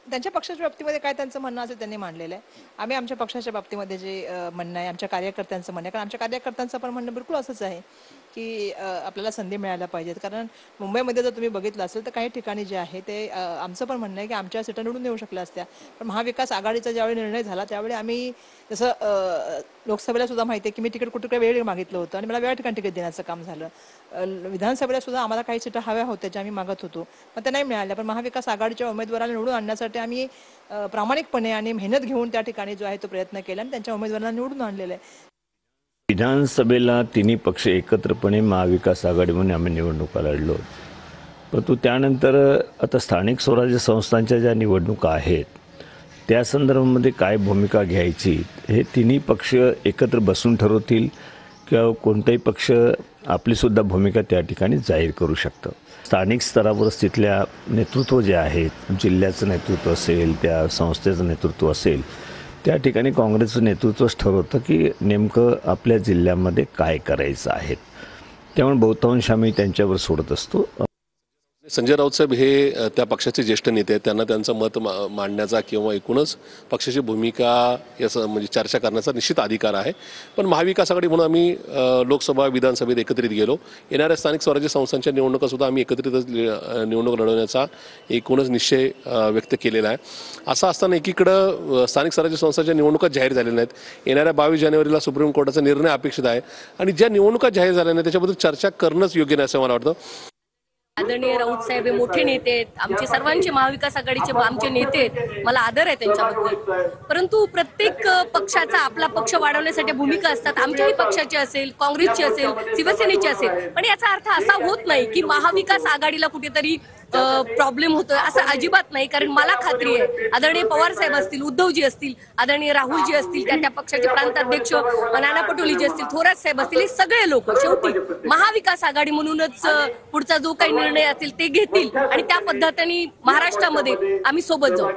त्यांच्या पक्षाच्या बाबतीमध्ये काय त्यांचं म्हणणं असेल त्यांनी मांडलेलं आहे. आम्ही आमच्या पक्षाच्या बाबतीमध्ये जे म्हणणं आहे, आमच्या कार्यकर्त्यांचं म्हणणं आहे, कारण आमच्या कार्यकर्त्यांचं पण म्हणणं बिलकुल असंच आहे की आपल्याला संधी मिळायला पाहिजेत. कारण मुंबईमध्ये जर तुम्ही बघितलं असेल तर काही ठिकाणी जे आहे ते आमचं पण म्हणणं आहे की आमच्या सीटा निवडून येऊ शकल्या असत्या, पण महाविकास आघाडीचा ज्यावेळी निर्णय झाला त्यावेळी आम्ही जसं लोकसभेला सुद्धा माहिती आहे की मी तिकीट कुठे वेळ मागितलं होतं आणि मला वेळा ठिकाणी तिकीट देण्याचं काम झालं. विधानसभेला सुद्धा आम्हाला काही सीटा हव्या होत्या ज्या आम्ही मागत होतो, पण त्या नाही मिळाल्या. पण महाविकास आघाडीच्या उमेदवाराला निवडून आणण्यासाठी आम्ही प्रामाणिकपणे आणि मेहनत घेऊन त्या ठिकाणी जो आहे तो प्रयत्न केला आणि त्यांच्या उमेदवारांना निवडून आणलेला आहे. विधानसभेला तिन्ही पक्ष एकत्रपणे महाविकास आघाडी म्हणून आम्ही निवडणुका लढलो, परंतु त्यानंतर आता स्थानिक स्वराज्य संस्थांच्या ज्या निवडणुका आहेत त्या संदर्भामध्ये काय भूमिका घ्यायची हे तिन्ही पक्ष एकत्र बसून ठरवतील किंवा कोणताही पक्ष आपलीसुद्धा भूमिका त्या ठिकाणी जाहीर करू शकतं. स्थानिक स्तरावरच तिथल्या नेतृत्व जे आहेत, जिल्ह्याचं नेतृत्व असेल, त्या संस्थेचं नेतृत्व असेल, त्या ठिकाणी काँग्रेसचं नेतृत्वच ठरवतं की नेमकं आपल्या जिल्ह्यामध्ये काय करायचं आहे. त्यामुळे बहुतांश आम्ही त्यांच्यावर सोडत असतो. संजय राऊत साहेब हे त्या पक्षाचे ज्येष्ठ नेते आहेत, त्यांना त्यांचं मत मांडण्याचा किंवा एकूणच पक्षाची भूमिका याचं म्हणजे चर्चा करण्याचा निश्चित अधिकार आहे. पण महाविकास आघाडी म्हणून आम्ही लोकसभा विधानसभेत एकत्रित गेलो. येणाऱ्या स्थानिक स्वराज्य संस्थांच्या निवडणुकासुद्धा आम्ही एकत्रितच निवडणूक लढवण्याचा एकूणच निश्चय व्यक्त केलेला आहे. असं असताना एकीकडं स्थानिक स्वराज्य संस्थांच्या निवडणुका जाहीर झालेल्या नाहीत. येणाऱ्या 22 जानेवारीला सुप्रीम कोर्टाचा निर्णय अपेक्षित आहे आणि ज्या निवडणुका जाहीर झाल्या नाहीत त्याच्याबद्दल चर्चा करणंच योग्य नाही असं मला वाटतं. आदरणीय राऊत साहेब हे मोठे नेते आहेत, आमचे सर्वांचे महाविकास आघाडीचे आमचे नेते आहेत, मला आदर आहे त्यांच्याबद्दल. परंतु प्रत्येक पक्षाचा आपला पक्ष वाढवण्यासाठी भूमिका असतात. आमच्याही पक्षाची असेल, काँग्रेसची असेल, शिवसेनेची असेल, पण याचा अर्थ असा होत नाही की महाविकास आघाडीला कुठेतरी प्रॉब्लेम होतोय असं अजिबात नाही. कारण मला खात्री आहे आदरणीय पवार साहेब असतील, उद्धवजी असतील, आदरणीय राहुलजी असतील, त्या पक्षाचे प्रांताध्यक्ष नाना पटोलेजी असतील, थोरात साहेब असतील, हे सगळे लोक शेवटी महाविकास आघाडी म्हणूनच पुढचा जो काही निर्णय असेल ते घेतील आणि त्या पद्धतीने महाराष्ट्रामध्ये आम्ही सोबत जाऊ.